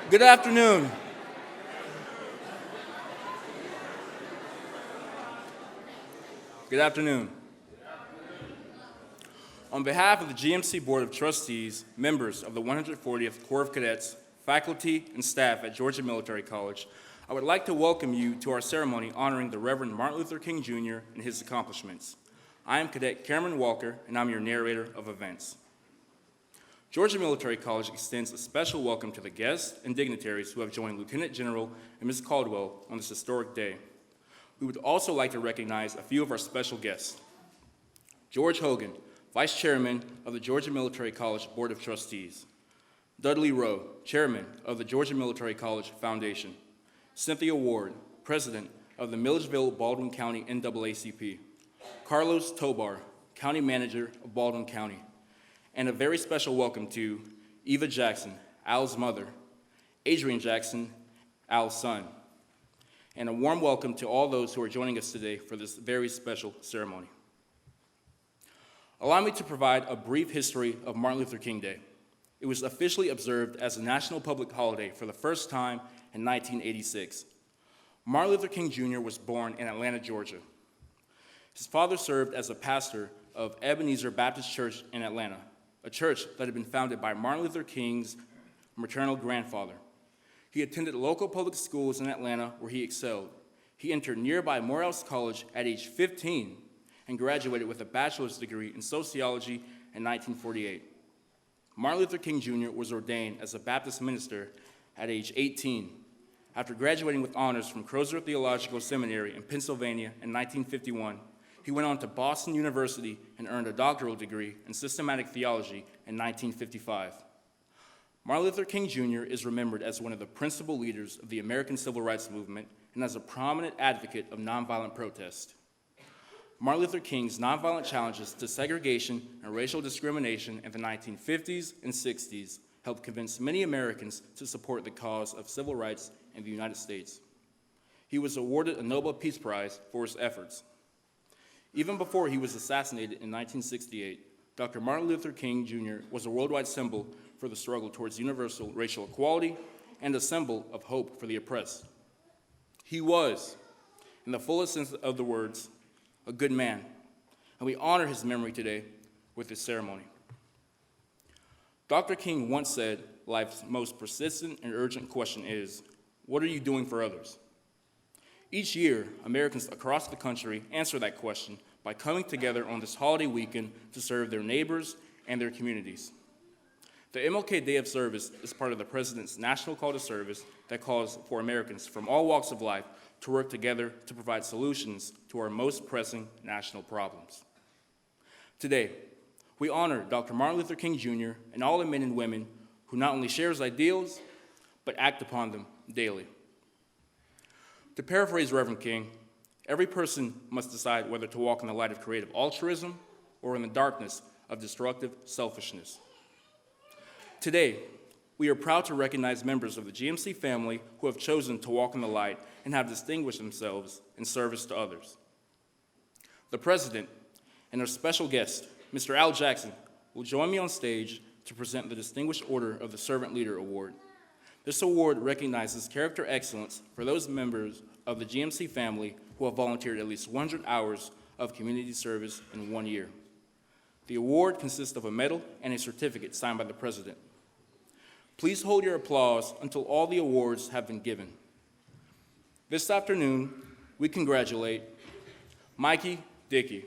Good afternoon. Good afternoon. On behalf of the GMC Board of Trustees, members of the 140th Corps of Cadets, faculty, and staff at Georgia Military College, I would like to welcome you to our ceremony honoring the Reverend Martin Luther King Jr. and his accomplishments. I am Cadet Cameron Walker, and I'm your narrator of events. Georgia Military College extends a special welcome to the guests and dignitaries who have joined Lieutenant General and Ms. Caldwell on this historic day. We would also like to recognize a few of our special guests. George Hogan, Vice Chairman of the Georgia Military College Board of Trustees. Dudley Rowe, Chairman of the Georgia Military College Foundation. Cynthia Ward, President of the Milledgeville-Baldwin County NAACP. Carlos Tobar, County Manager of Baldwin County. And a very special welcome to Eva Jackson, Al's mother, Adrian Jackson, Al's son. And a warm welcome to all those who are joining us today for this very special ceremony. Allow me to provide a brief history of Martin Luther King Day. It was officially observed as a national public holiday for the first time in 1986. Martin Luther King Jr. was born in Atlanta, Georgia. His father served as a pastor of Ebenezer Baptist Church in Atlanta, a church that had been founded by Martin Luther King's maternal grandfather. He attended local public schools in Atlanta where he excelled. He entered nearby Morehouse College at age 15 and graduated with a bachelor's degree in sociology in 1948. Martin Luther King Jr. was ordained as a Baptist minister at age 18. After graduating with honors from Crozer Theological Seminary in Pennsylvania in 1951, he went on to Boston University and earned a doctoral degree in systematic theology in 1955. Martin Luther King Jr. is remembered as one of the principal leaders of the American Civil Rights Movement and as a prominent advocate of nonviolent protest. Martin Luther King's nonviolent challenges to segregation and racial discrimination in the 1950s and 60s helped convince many Americans to support the cause of civil rights in the United States. He was awarded a Nobel Peace Prize for his efforts. Even before he was assassinated in 1968, Dr. Martin Luther King Jr. was a worldwide symbol for the struggle towards universal racial equality and a symbol of hope for the oppressed. He was, in the fullest sense of the words, a good man, and we honor his memory today with this ceremony. Dr. King once said, life's most persistent and urgent question is, what are you doing for others? Each year, Americans across the country answer that question by coming together on this holiday weekend to serve their neighbors and their communities. The Mlk Day of Service is part of the President's national call to service that calls for Americans from all walks of life to work together to provide solutions to our most pressing national problems. Today, we honor Dr. Martin Luther King Jr. and all the men and women who not only share his ideals, but act upon them daily. To paraphrase Reverend King, every person must decide whether to walk in the light of creative altruism or in the darkness of destructive selfishness. Today, we are proud to recognize members of the GMC family who have chosen to walk in the light and have distinguished themselves in service to others. The President and our special guest, Mr. Al Jackson, will join me on stage to present the Distinguished Order of the Servant Leader Award. This award recognizes character excellence for those members of the GMC family who have volunteered at least 100 hours of community service in 1 year. The award consists of a medal and a certificate signed by the President. Please hold your applause until all the awards have been given. This afternoon, we congratulate Mikey Dickey.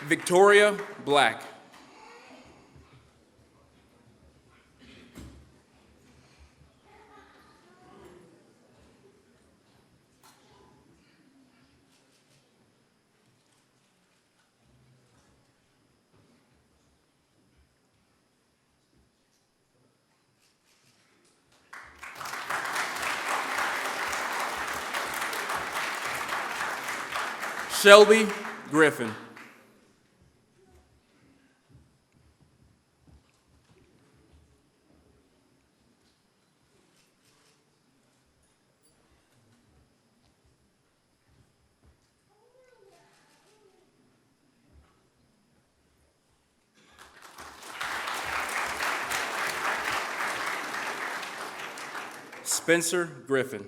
Victoria Black. Shelby Griffin. Spencer Griffin.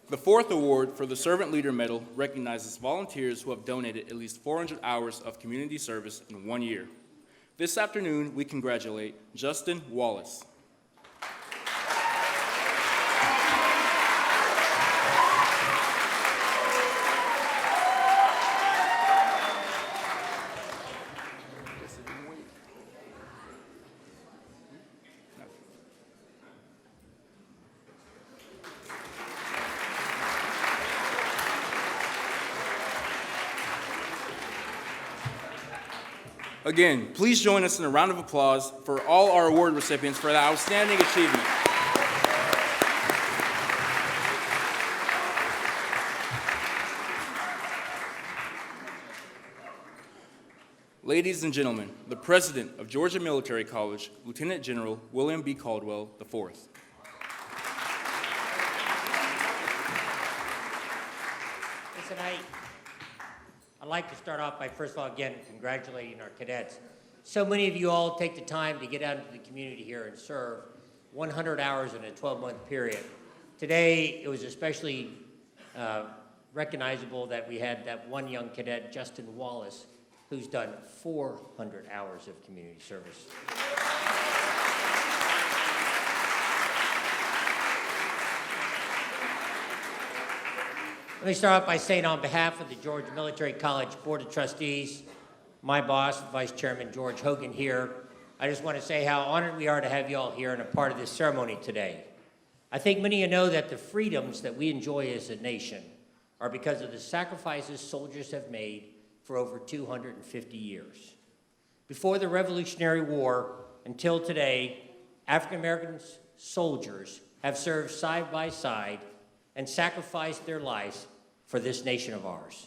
The fourth award for the Servant Leader Medal recognizes volunteers who have donated at least 400 hours of community service in 1 year. This afternoon, we congratulate Justin Wallace. Again, please join us in a round of applause for all our award recipients for that outstanding achievement. Ladies and gentlemen, the President of Georgia Military College, Lieutenant General William B. Caldwell IV. Listen, I'd like to start off by, first of all, again, congratulating our cadets. So many of you all take the time to get out into the community here and serve 100 hours in a 12-month period. Today, it was especially recognizable that we had that one young cadet, Justin Wallace, who's done 400 hours of community service. Let me start off by saying on behalf of the Georgia Military College Board of Trustees, my boss, Vice Chairman George Hogan here, I just want to say how honored we are to have you all here and a part of this ceremony today. I think many of you know that the freedoms that we enjoy as a nation are because of the sacrifices soldiers have made for over 250 years. Before the Revolutionary War until today, African American soldiers have served side by side and sacrificed their lives for this nation of ours.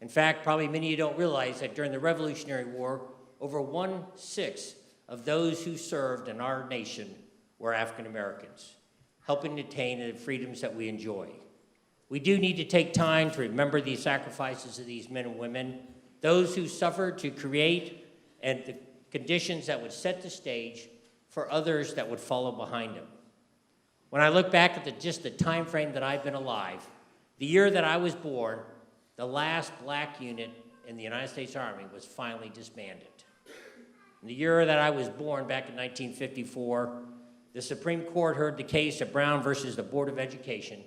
In fact, probably many of you don't realize that during the Revolutionary War, over 1/6 of those who served in our nation were African Americans, helping to attain the freedoms that we enjoy. We do need to take time to remember the sacrifices of these men and women, those who suffered to create and the conditions that would set the stage for others that would follow behind them. When I look back at just the time frame that I've been alive, the year that I was born, the last black unit in the United States Army was finally disbanded. In the year that I was born, back in 1954, the Supreme Court heard the case of Brown versus the Board of Education,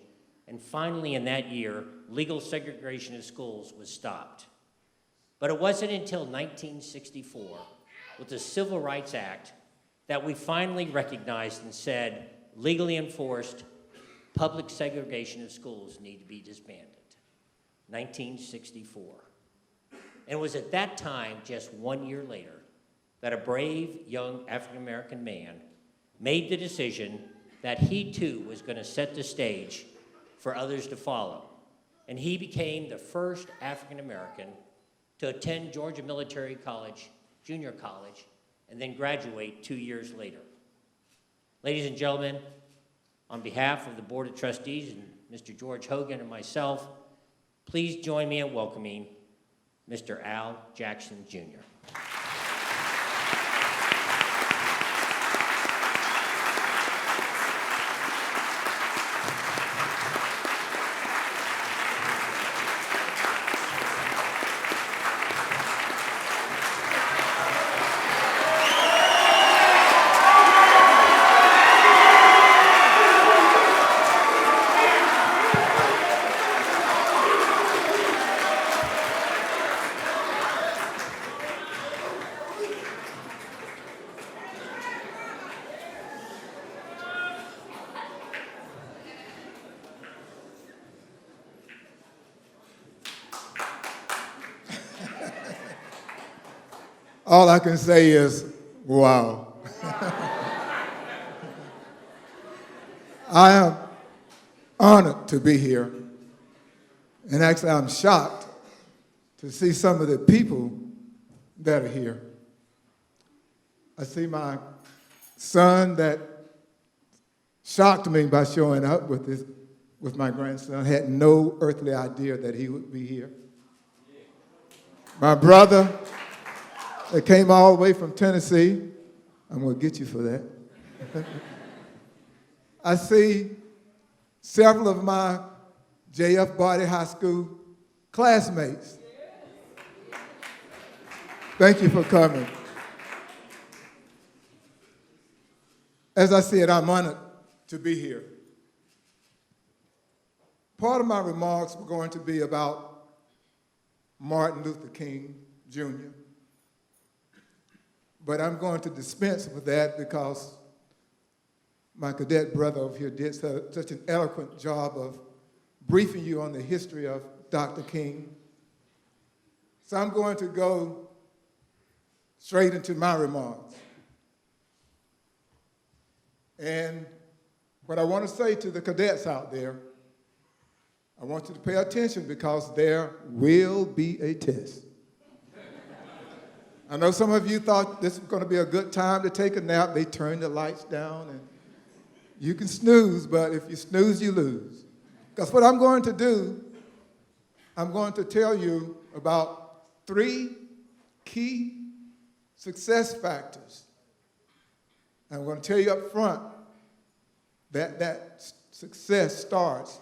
and finally in that year, legal segregation of schools was stopped. But it wasn't until 1964, with the Civil Rights Act, that we finally recognized and said, legally enforced, public segregation of schools need to be disbanded. 1964. And it was at that time, just 1 year later, that a brave young African-American man made the decision that he too was going to set the stage for others to follow. And he became the first African-American to attend Georgia Military College, junior college, and then graduate 2 years later. Ladies and gentlemen, on behalf of the Board of Trustees and Mr. George Hogan and myself, please join me in welcoming Mr. Al Jackson, Jr. All I can say is, wow. I am honored to be here. And actually, I'm shocked to see some of the people that are here. I see my son that shocked me by showing up with my grandson. I had no earthly idea that he would be here. My brother that came all the way from Tennessee, I'm going to get you for that. I see several of my J.F. Body High School classmates. Thank you for coming. As I said, I'm honored to be here. Part of my remarks were going to be about Martin Luther King, Jr., but I'm going to dispense with that because my cadet brother over here did such an eloquent job of briefing you on the history of Dr. King. So I'm going to go straight into my remarks. And what I want to say to the cadets out there, I want you to pay attention because there will be a test. I know some of you thought this was going to be a good time to take a nap. They turned the lights down, and you can snooze, but if you snooze, you lose. Because what I'm going to do, I'm going to tell you about 3 key success factors. I'm going to tell you up front that success starts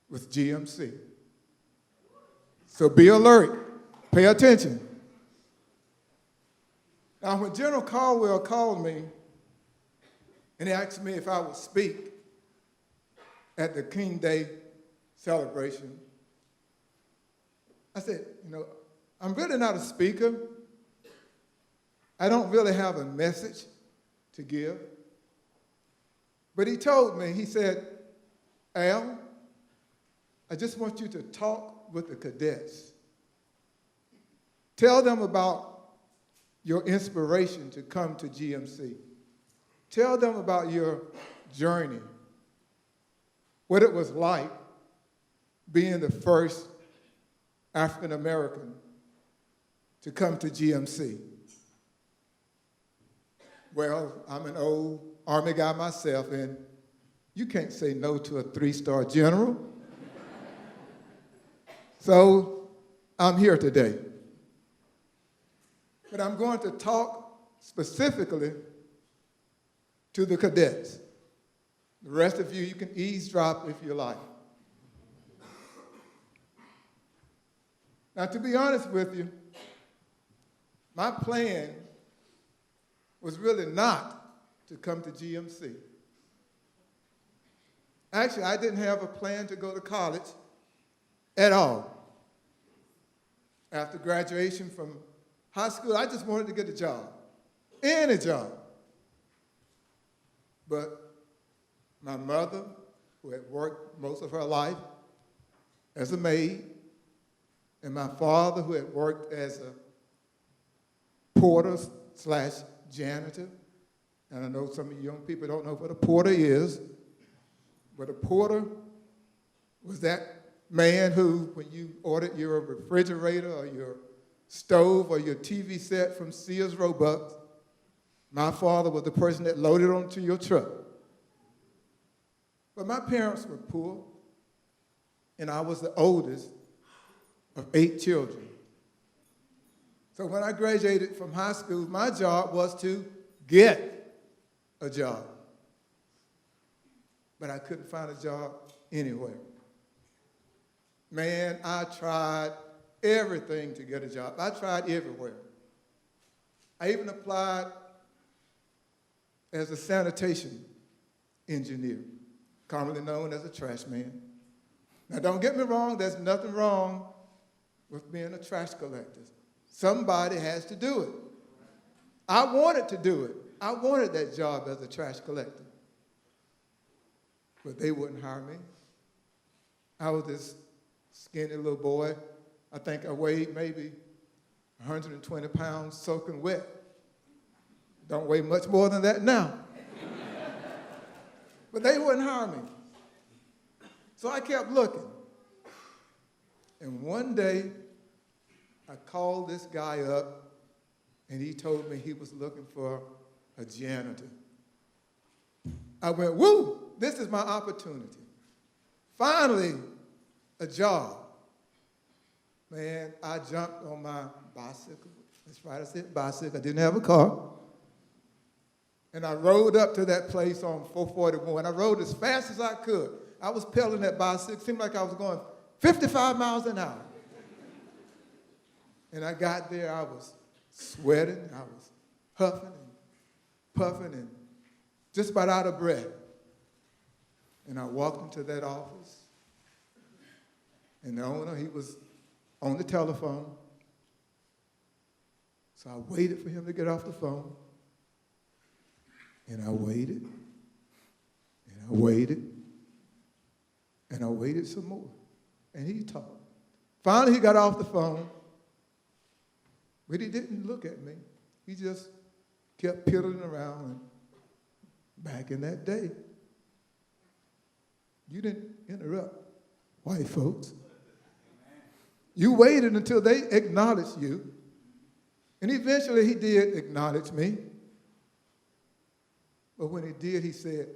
with GMC. So be alert, pay attention. Now, when General Caldwell called me and he asked me if I would speak at the King Day celebration, I said, I'm really not a speaker. I don't really have a message to give. But he told me, he said, Al, I just want you to talk with the cadets. Tell them about your inspiration to come to GMC. Tell them about your journey, what it was like being the first African American to come to GMC. Well, I'm an old Army guy myself, and you can't say no to a 3-star general. So I'm here today. But I'm going to talk specifically to the cadets. The rest of you, you can eavesdrop if you like. Now, to be honest with you, my plan was really not to come to GMC. Actually, I didn't have a plan to go to college at all. After graduation from high school, I just wanted to get a job, any job. But my mother, who had worked most of her life as a maid, and my father, who had worked as a porter/janitor, and I know some of you young people don't know what a porter is, but a porter was that man who, when you ordered your refrigerator or your stove or your TV set from Sears Roebuck, my father was the person that loaded onto your truck. But my parents were poor, and I was the oldest of 8 children. So when I graduated from high school, my job was to get a job. But I couldn't find a job anywhere. Man, I tried everything to get a job. I tried everywhere. I even applied as a sanitation engineer, commonly known as a trash man. Now, don't get me wrong, there's nothing wrong with being a trash collector. Somebody has to do it. I wanted to do it. I wanted that job as a trash collector. But they wouldn't hire me. I was this skinny little boy. I think I weighed maybe 120 pounds soaking wet. Don't weigh much more than that now. But they wouldn't hire me. So I kept looking. And one day, I called this guy up, and he told me he was looking for a janitor. I went, woo, this is my opportunity. Finally, a job. Man, I jumped on my bicycle. That's right, I said bicycle. I didn't have a car. And I rode up to that place on 441. I rode as fast as I could. I was pedaling that bicycle. It seemed like I was going 55 miles an hour. And I got there, I was sweating, I was huffing and puffing and just about out of breath. And I walked into that office, and the owner, he was on the telephone. So I waited for him to get off the phone. And I waited, and I waited, and I waited some more. And he talked. Finally, he got off the phone, but he didn't look at me. He just kept piddling around. And back in that day, you didn't interrupt white folks. You waited until they acknowledged you. And eventually he did acknowledge me. But when he did, he said,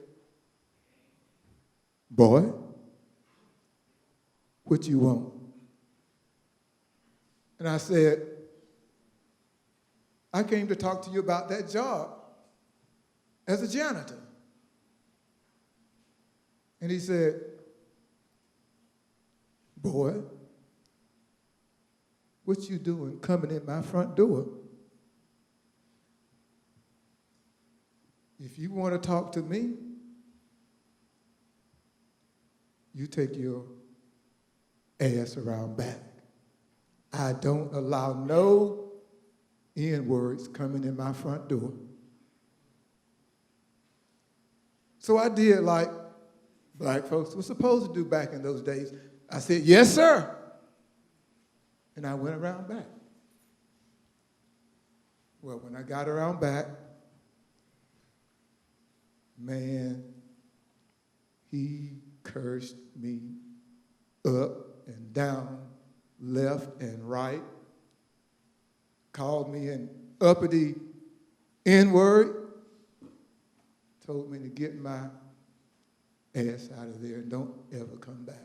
boy, what you want? And I said, I came to talk to you about that job as a janitor. And he said, boy, what you doing coming in my front door? If you want to talk to me, you take your ass around back. I don't allow no N-words coming in my front door. So I did like black folks were supposed to do back in those days. I said, yes, sir. And I went around back. Well, when I got around back, man, he cursed me up and down, left and right, called me an uppity N-word, told me to get my ass out of there and don't ever come back.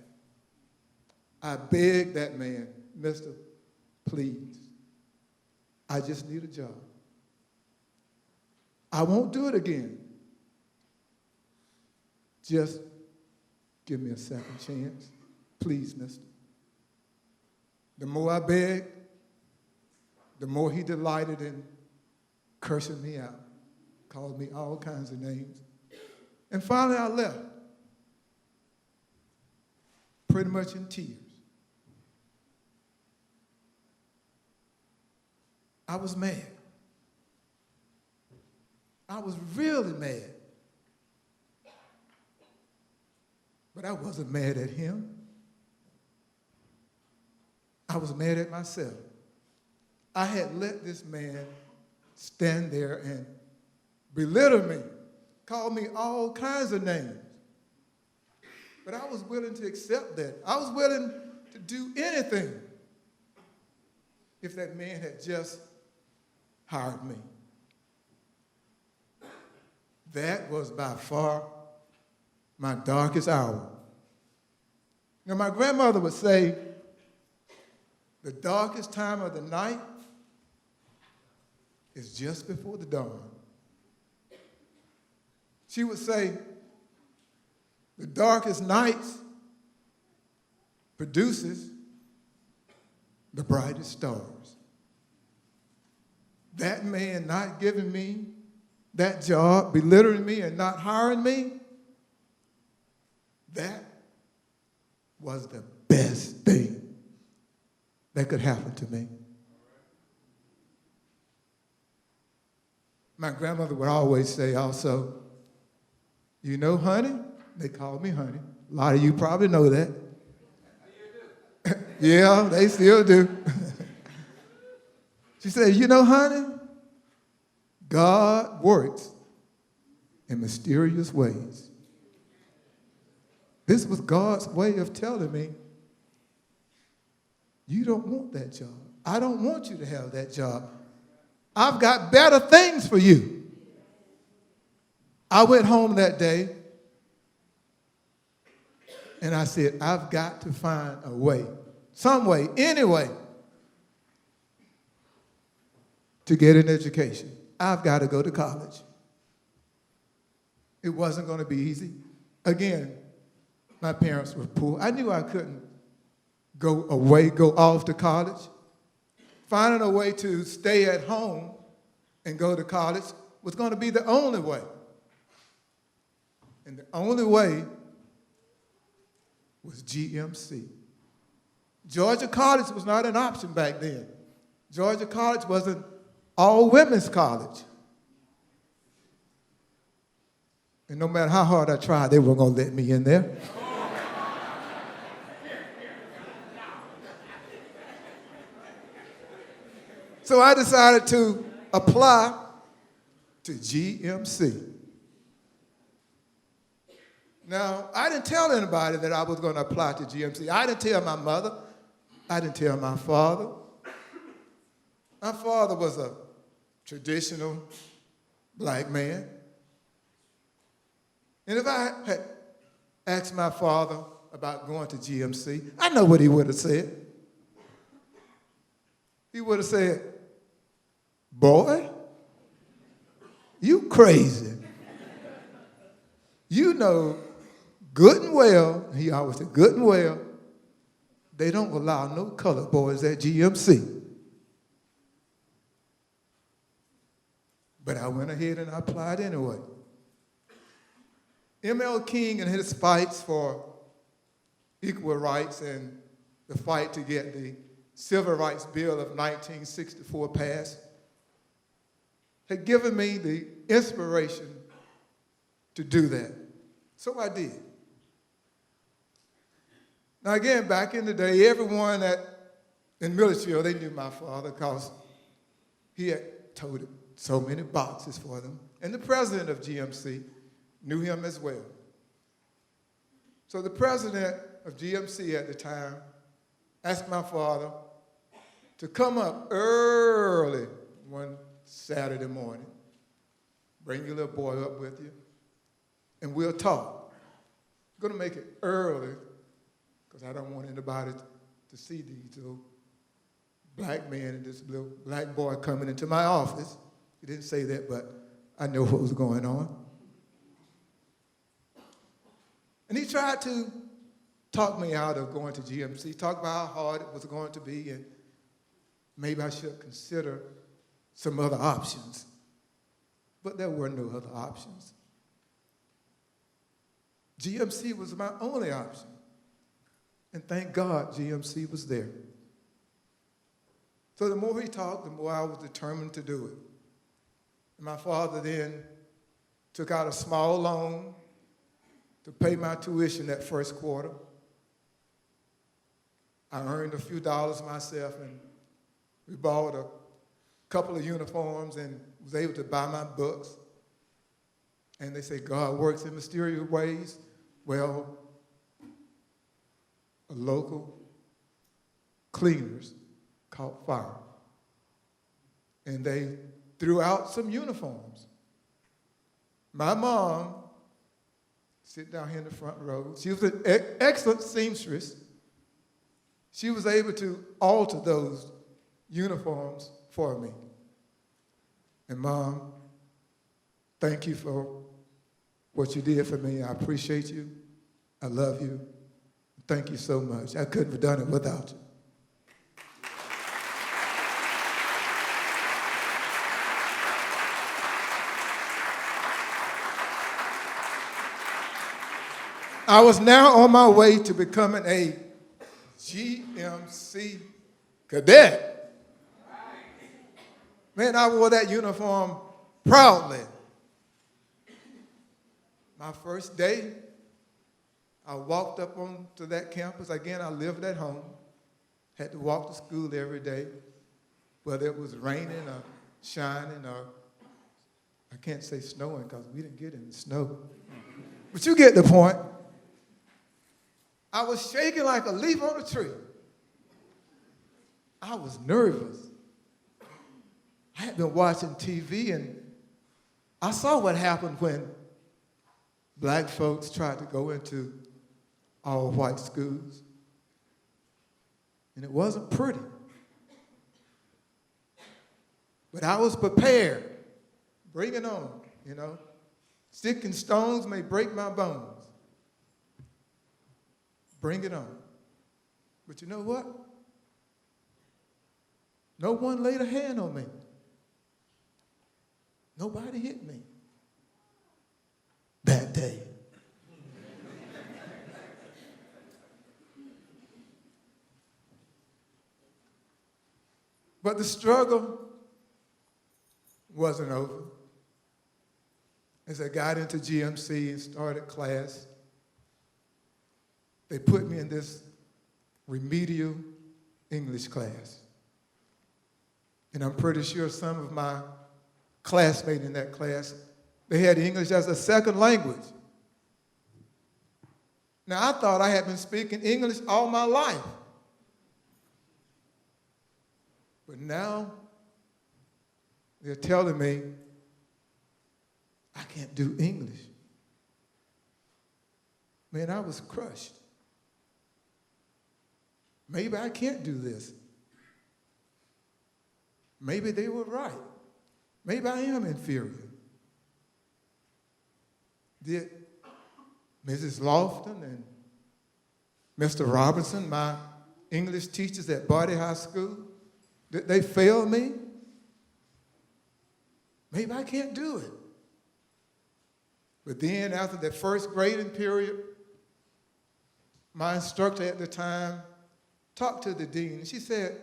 I begged that man, Mister, please, I just need a job. I won't do it again. Just give me a second chance. Please, mister. The more I begged, the more he delighted in cursing me out, called me all kinds of names. And finally I left, pretty much in tears. I was mad. I was really mad. But I wasn't mad at him. I was mad at myself. I had let this man stand there and belittle me, call me all kinds of names. But I was willing to accept that. I was willing to do anything if that man had just hired me. That was by far my darkest hour. Now, my grandmother would say, the darkest time of the night is just before the dawn. She would say, the darkest nights produces the brightest stars. That man not giving me that job, belittling me and not hiring me, that was the best thing that could happen to me. My grandmother would always say also, you know, honey, they call me honey. A lot of you probably know that. Yeah, they still do. She said, you know, honey, God works in mysterious ways. This was God's way of telling me, you don't want that job. I don't want you to have that job. I've got better things for you. I went home that day and I said, I've got to find a way, some way, any way, to get an education. I've got to go to college. It wasn't going to be easy. Again, my parents were poor. I knew I couldn't go away, go off to college. Finding a way to stay at home and go to college was going to be the only way. And the only way was GMC. Georgia College was not an option back then. Georgia College was an all-women's college. And no matter how hard I tried, they weren't going to let me in there. So I decided to apply to GMC. Now, I didn't tell anybody that I was going to apply to GMC. I didn't tell my mother. I didn't tell my father. My father was a traditional black man. And if I had asked my father about going to GMC, I know what he would have said. He would have said, boy, you crazy. You know good and well, he always said good and well, they don't allow no colored boys at GMC. But I went ahead and I applied anyway. Mlk King and his fights for equal rights and the fight to get the Civil Rights Bill of 1964 passed had given me the inspiration to do that. So I did. Now again, back in the day, everyone in Milledgeville, they knew my father because he had toted so many boxes for them. And the president of GMC knew him as well. So the president of GMC at the time asked my father to come up early one Saturday morning, bring your little boy up with you, and we'll talk. I'm going to make it early because I don't want anybody to see these little black men and this little black boy coming into my office. He didn't say that, but I know what was going on. And he tried to talk me out of going to GMC, talk about how hard it was going to be, and maybe I should consider some other options. But there were no other options. GMC was my only option. And thank God GMC was there. So the more he talked, the more I was determined to do it. And my father then took out a small loan to pay my tuition that first quarter. I earned a few dollars myself, and we bought a couple of uniforms and was able to buy my books. And they say God works in mysterious ways. Well, a local cleaners caught fire. And they threw out some uniforms. My mom, sit down here in the front row, she was an excellent seamstress. She was able to alter those uniforms for me. And Mom, thank you for what you did for me. I appreciate you. I love you. Thank you so much. I couldn't have done it without you. I was now on my way to becoming a GMC cadet. Man, I wore that uniform proudly. My first day, I walked up onto that campus. Again, I lived at home, had to walk to school every day. whether it was raining or shining or, I can't say snowing because we didn't get any snow. But you get the point. I was shaking like a leaf on a tree. I was nervous. I had been watching TV and I saw what happened when black folks tried to go into all white schools. And it wasn't pretty. But I was prepared. Bring it on, you know. Sticks and stones may break my bones. Bring it on. But you know what? No one laid a hand on me. Nobody hit me that day. But the struggle wasn't over. As I got into GMC and started class, they put me in this remedial English class. And I'm pretty sure some of my classmates in that class, they had English as a second language. Now, I thought I had been speaking English all my life. But now, they're telling me I can't do English. Man, I was crushed. Maybe I can't do this. Maybe they were right. Maybe I am inferior. Did Mrs. Lofton and Mr. Robinson, my English teachers at Body High School, did they fail me? Maybe I can't do it. But then after the first grading period, my instructor at the time talked to the dean, and she said,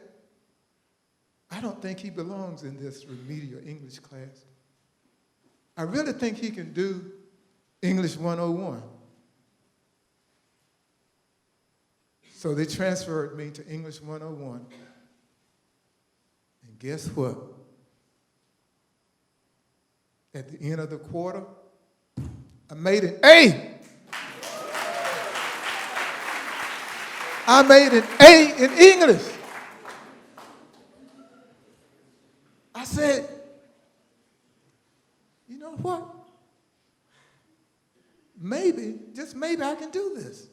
I don't think he belongs in this remedial English class. I really think he can do English 101. So they transferred me to English 101. And guess what? At the end of the quarter, I made an A. I made an A in English. I said, you know what? Maybe, just maybe I can do this.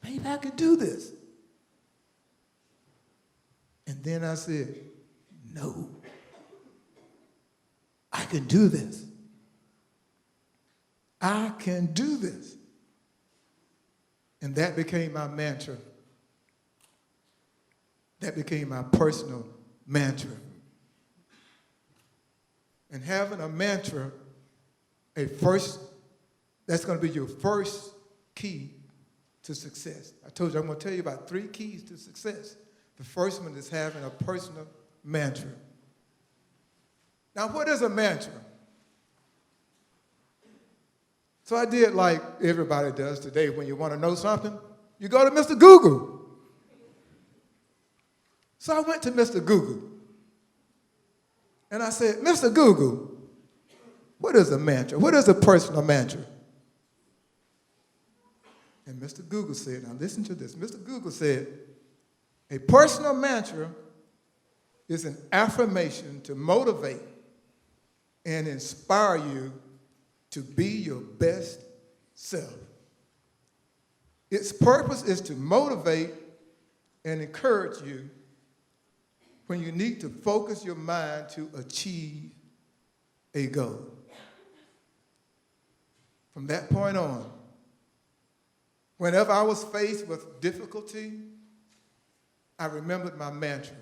Maybe I can do this. And then I said, no, I can do this. I can do this. And that became my mantra. That became my personal mantra. And having a mantra, that's going to be your first key to success. I told you I'm going to tell you about 3 keys to success. The first one is having a personal mantra. Now, what is a mantra? So I did like everybody does today. When you want to know something, you go to Mr. Google. So I went to Mr. Google. And I said, Mr. Google, what is a mantra? What is a personal mantra? And Mr. Google said, now listen to this. Mr. Google said, a personal mantra is an affirmation to motivate and inspire you to be your best self. Its purpose is to motivate and encourage you when you need to focus your mind to achieve a goal. From that point on, whenever I was faced with difficulty, I remembered my mantra,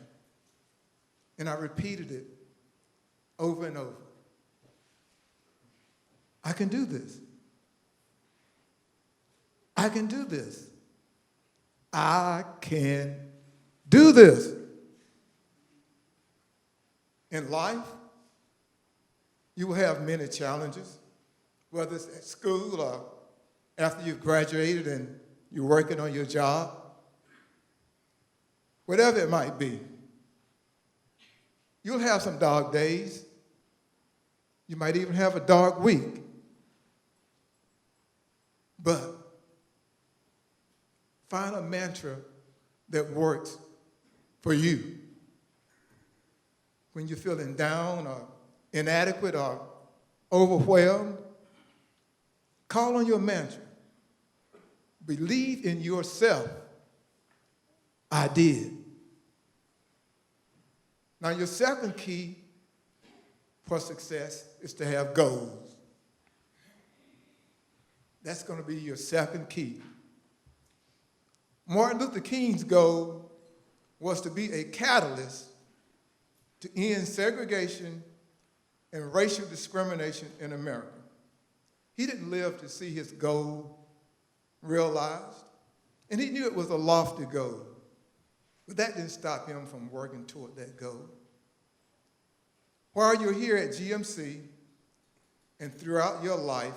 and I repeated it over and over. I can do this. I can do this. I can do this. In life, you will have many challenges, whether it's at school or after you've graduated and you're working on your job. Whatever it might be, You'll have some dark days. You might even have a dark week. But find a mantra that works for you. When you're feeling down or inadequate or overwhelmed, call on your mantra. Believe in yourself. I did. Now, your second key for success is to have goals. That's going to be your second key. Martin Luther King's goal was to be a catalyst to end segregation and racial discrimination in America. He didn't live to see his goal realized, and he knew it was a lofty goal. But that didn't stop him from working toward that goal. While you're here at GMC and throughout your life,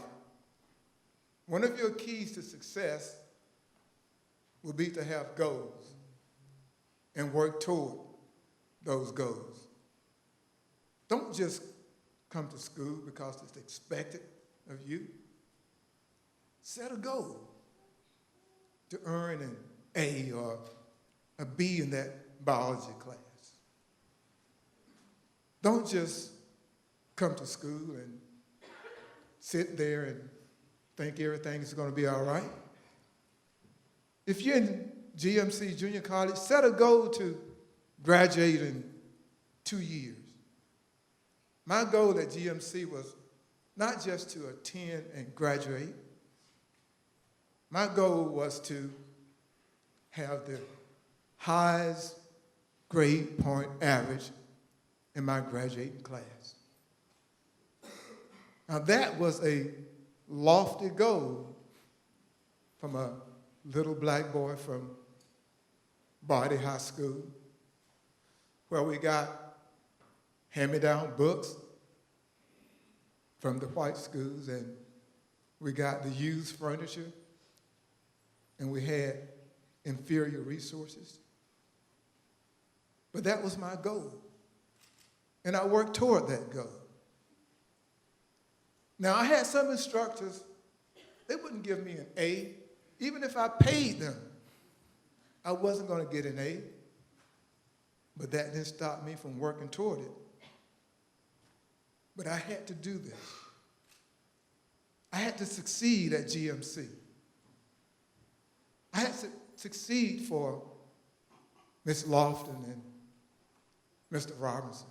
one of your keys to success will be to have goals and work toward those goals. Don't just come to school because it's expected of you. Set a goal to earn an A or a B in that biology class. Don't just come to school and sit there and think everything is going to be all right. If you're in GMC Junior College, set a goal to graduate in 2 years. My goal at GMC was not just to attend and graduate. My goal was to have the highest grade point average in my graduating class. Now that was a lofty goal from a little black boy from Body High School, where we got hand-me-down books from the white schools, and we got the used furniture, and we had inferior resources. But that was my goal, and I worked toward that goal. Now, I had some instructors, they wouldn't give me an A. Even if I paid them, I wasn't going to get an A. But that didn't stop me from working toward it. But I had to do this. I had to succeed at GMC. I had to succeed for Miss Lofton and Mr. Robinson.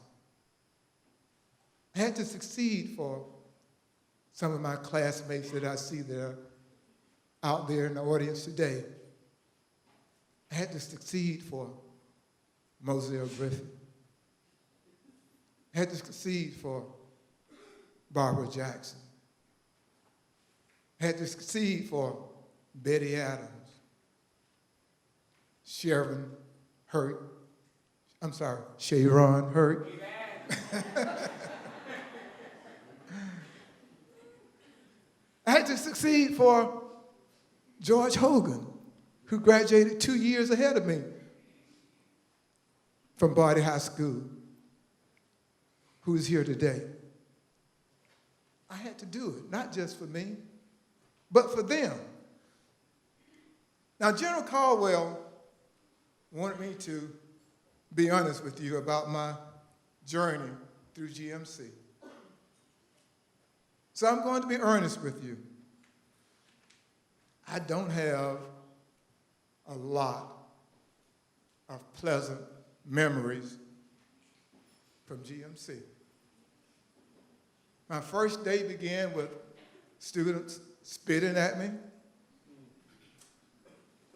I had to succeed for some of my classmates that I see that are out there in the audience today. I had to succeed for Moselle Griffin. I had to succeed for Barbara Jackson. I had to succeed for Betty Adams, Sharon Hurt. I had to succeed for George Hogan, who graduated 2 years ahead of me from Body High School, who is here today. I had to do it, not just for me, but for them. Now, General Caldwell wanted me to be honest with you about my journey through GMC. So I'm going to be earnest with you. I don't have a lot of pleasant memories from GMC. My first day began with students spitting at me.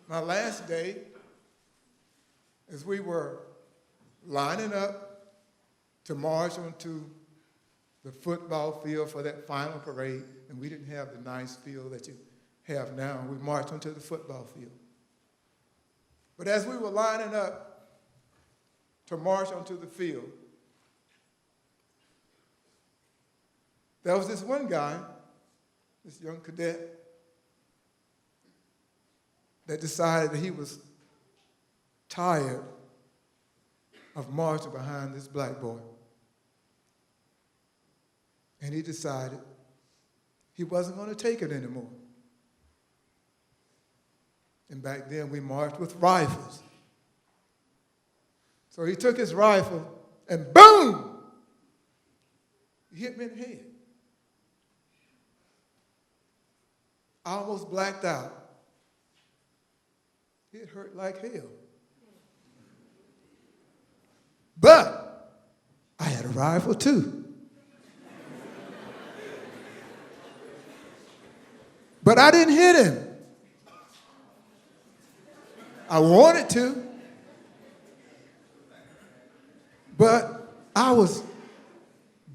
My last day, as we were lining up to march onto the football field for that final parade, and we didn't have the nice field that you have now. We marched onto the football field. But as we were lining up to march onto the field, there was this one guy, this young cadet, that decided that he was tired of marching behind this black boy. And he decided he wasn't going to take it anymore. And back then we marched with rifles. So he took his rifle and boom! He hit me in the head. I almost blacked out. It hurt like hell. But I had a rifle too. But I didn't hit him. I wanted to. But I was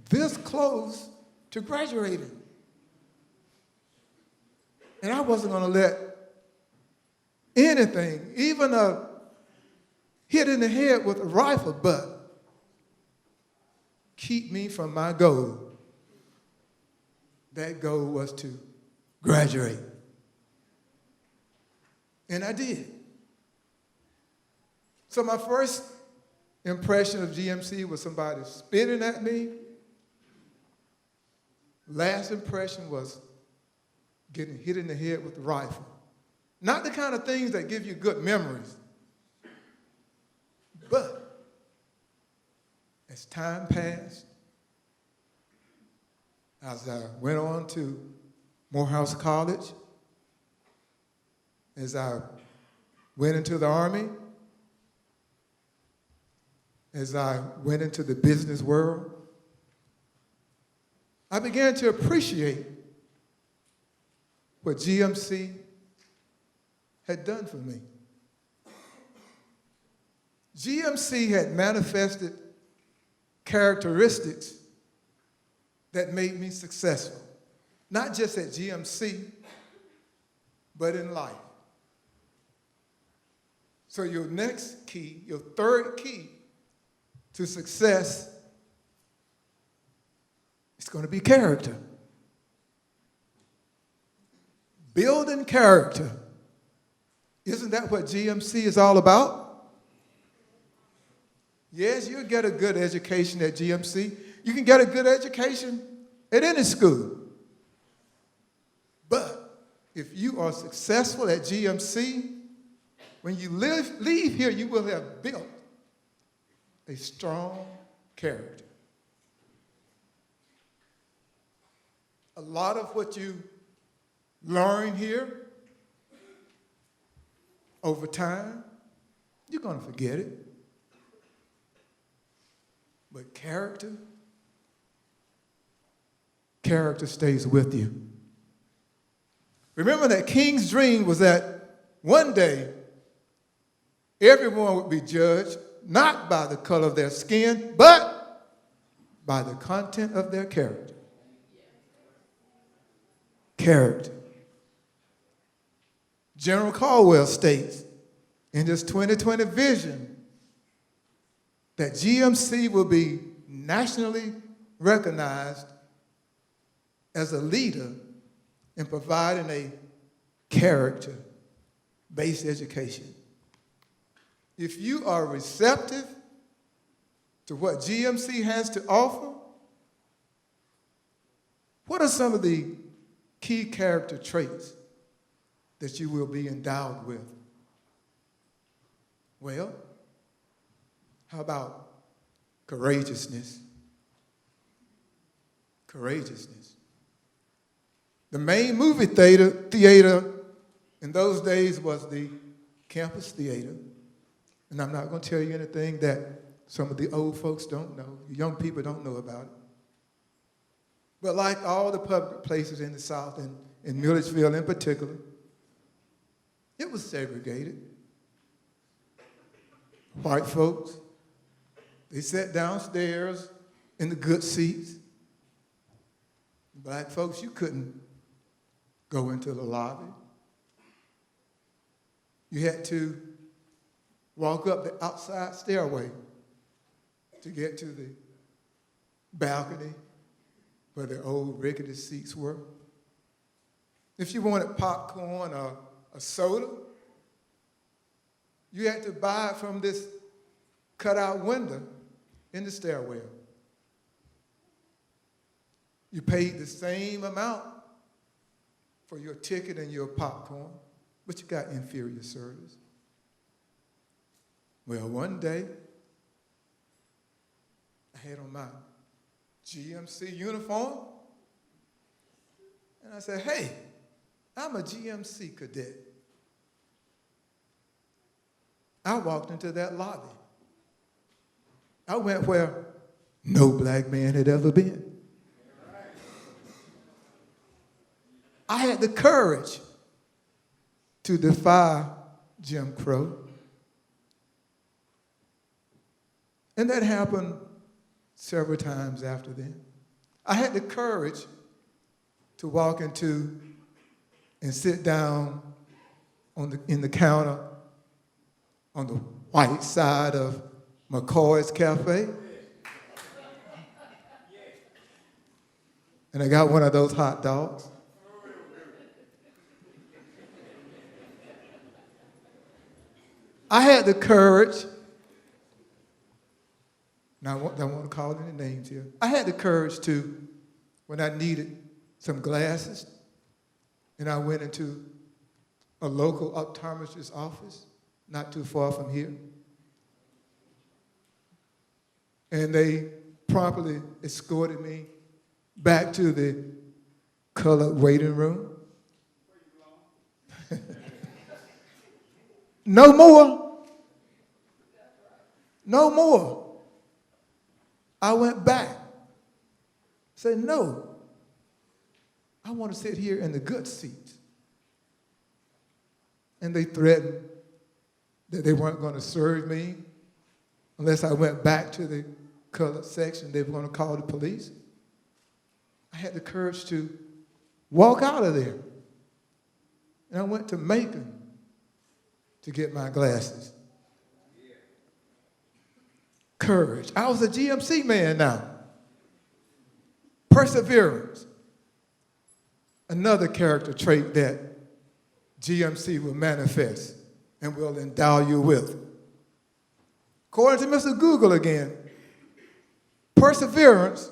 this close to graduating. And I wasn't going to let anything, even a hit in the head with a rifle butt, keep me from my goal. That goal was to graduate. And I did. So my first impression of GMC was somebody spitting at me. Last impression was getting hit in the head with a rifle. Not the kind of things that give you good memories. But as time passed, as I went on to Morehouse College, as I went into the Army, as I went into the business world, I began to appreciate what GMC had done for me. GMC had manifested characteristics that made me successful, not just at GMC, but in life. So your next key, your third key to success, is going to be character. Building character. Isn't that what GMC is all about? Yes, you'll get a good education at GMC. You can get a good education at any school. But if you are successful at GMC, when you leave here, you will have built a strong character. A lot of what you learn here over time, you're going to forget it. But character stays with you. Remember that king's dream was that one day everyone would be judged not by the color of their skin, but by the content of their character. Character. General Caldwell states in his 2020 vision that GMC will be nationally recognized as a leader in providing a character-based education. If you are receptive to what GMC has to offer, what are some of the key character traits that you will be endowed with? Well, how about courageousness? Courageousness. The main movie theater in those days was the campus theater. And I'm not going to tell you anything that some of the old folks don't know, young people don't know about it. But like all the public places in the South, and in Milledgeville in particular, it was segregated. White folks, they sat downstairs in the good seats. Black folks, you couldn't go into the lobby. You had to walk up the outside stairway to get to the balcony where the old rickety seats were. If you wanted popcorn or a soda, you had to buy it from this cutout window in the stairwell. You paid the same amount for your ticket and your popcorn, but you got inferior service. Well, one day, I had on my GMC uniform, and I said, hey, I'm a GMC cadet. I walked into that lobby. I went where no black man had ever been. I had the courage to defy Jim Crow. And that happened several times after then. I had the courage to walk into and sit down in the counter on the white side of McCoy's Cafe. And I got one of those hot dogs. I had the courage, now I don't want to call any names here. I had the courage to, when I needed some glasses, and I went into a local optometrist's office, not too far from here. And they promptly escorted me back to the colored waiting room. No more. No more. I went back. Said, no. I want to sit here in the good seats. And they threatened that they weren't going to serve me unless I went back to the colored section. They were going to call the police. I had the courage to walk out of there. And I went to Macon to get my glasses. Courage. I was a GMC man now. Perseverance. Another character trait that GMC will manifest and will endow you with. According to Mr. Google again, perseverance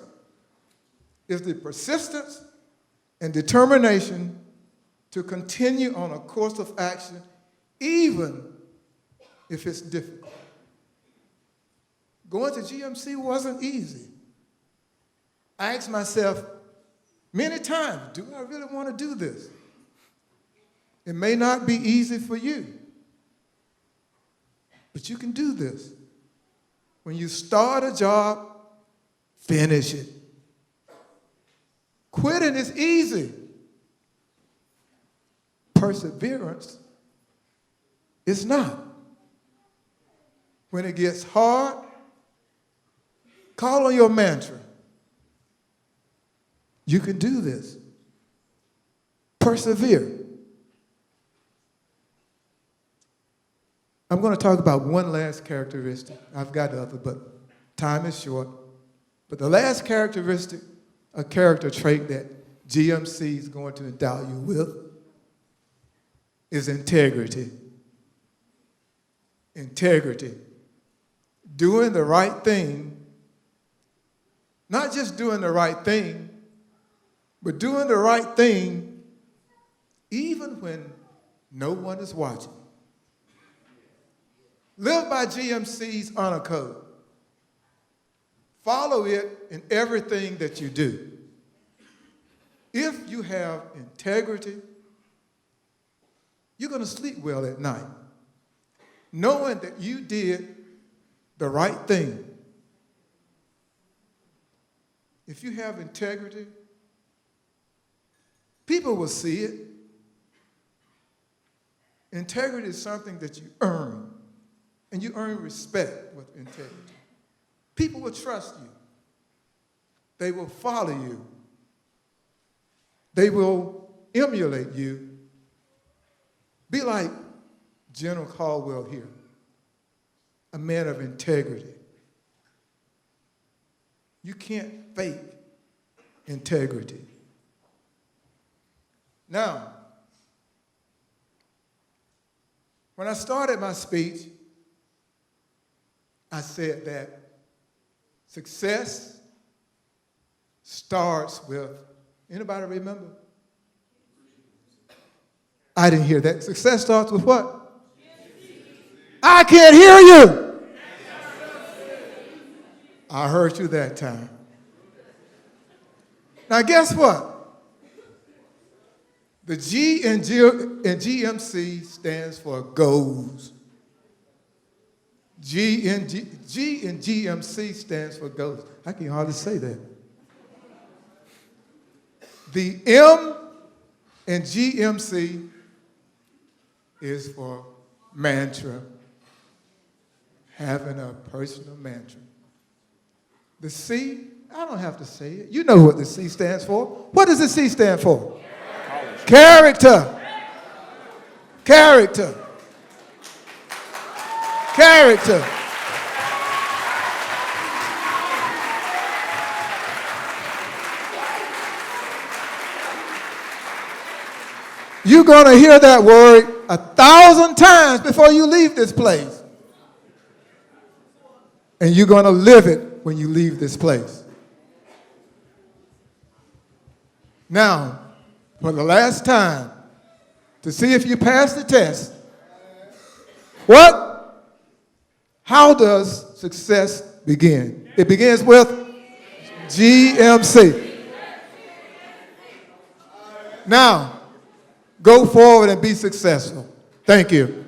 is the persistence and determination to continue on a course of action even if it's difficult. Going to GMC wasn't easy. I asked myself many times, do I really want to do this? It may not be easy for you, but you can do this. When you start a job, finish it. Quitting is easy. Perseverance is not. When it gets hard, call on your mantra. You can do this. Persevere. I'm going to talk about one last characteristic. I've got other, but time is short. But the last characteristic, a character trait that GMC is going to endow you with, is integrity. Integrity. Doing the right thing, not just doing the right thing, but doing the right thing even when no one is watching. Live by GMC's honor code. Follow it in everything that you do. If you have integrity, you're going to sleep well at night, knowing that you did the right thing. If you have integrity, people will see it. Integrity is something that you earn, and you earn respect with integrity. People will trust you. They will follow you. They will emulate you. Be like General Caldwell here, a man of integrity. You can't fake integrity. Now, when I started my speech, I said that success starts with, anybody remember? I didn't hear that. Success starts with what? I can't hear you. I heard you that time. Now guess what? The G in GMC stands for goals. G in GMC stands for goals. I can hardly say that. The M in GMC is for mantra, having a personal mantra. The C, I don't have to say it. You know what the C stands for. What does the C stand for? Character. Character. Character. You're going to hear that word 1,000 times before you leave this place. And you're going to live it when you leave this place. Now, for the last time, to see if you pass the test, what? How does success begin? It begins with GMC. Now, go forward and be successful. Thank you.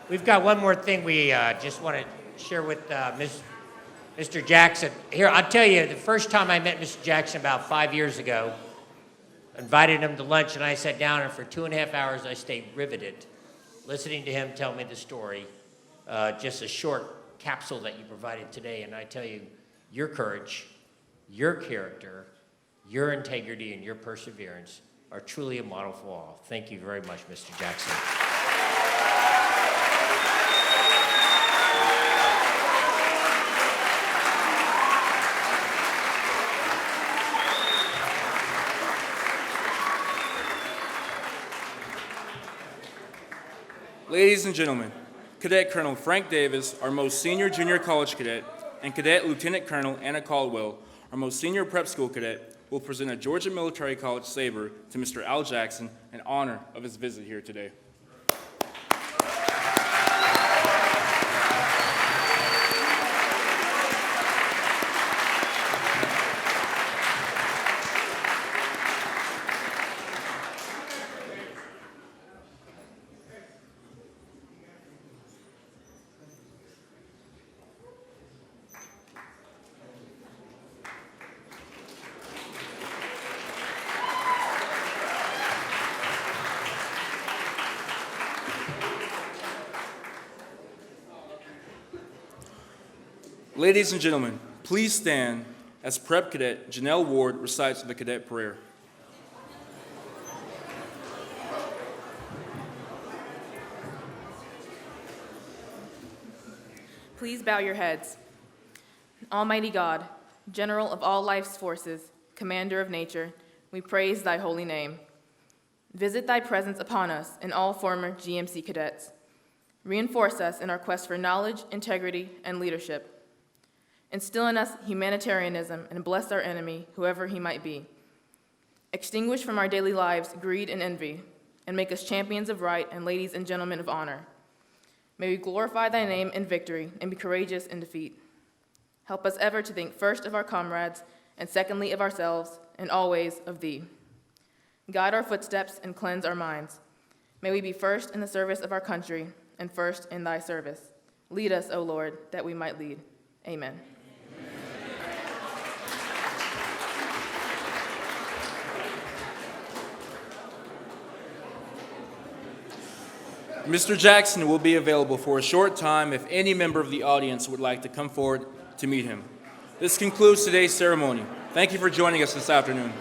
We've got one more thing we just want to share with Mr. Jackson. Here, I'll tell you, the first time I met Mr. Jackson about 5 years ago, invited him to lunch, and I sat down, and for 2.5 hours I stayed riveted, listening to him tell me the story. Just a short capsule that you provided today, and I tell you, your courage, your character, your integrity, and your perseverance are truly a model for all. Thank you very much, Mr. Jackson. Ladies and gentlemen, Cadet Colonel Frank Davis, our most senior junior college cadet, and Cadet Lieutenant Colonel Anna Caldwell, our most senior prep school cadet, will present a Georgia Military College saber to Mr. Al Jackson in honor of his visit here today. Ladies and gentlemen, please stand as Prep Cadet Janelle Ward recites the Cadet Prayer. Please bow your heads. Almighty God, General of all life's forces, Commander of nature, we praise thy holy name. Visit thy presence upon us and all former GMC cadets. Reinforce us in our quest for knowledge, integrity, and leadership. Instill in us humanitarianism and bless our enemy, whoever he might be. Extinguish from our daily lives greed and envy, and make us champions of right and ladies and gentlemen of honor. May we glorify thy name in victory and be courageous in defeat. Help us ever to think first of our comrades and secondly of ourselves and always of thee. Guide our footsteps and cleanse our minds. May we be first in the service of our country and first in thy service. Lead us, O Lord, that we might lead. Amen. Mr. Jackson will be available for a short time if any member of the audience would like to come forward to meet him. This concludes today's ceremony. Thank you for joining us this afternoon.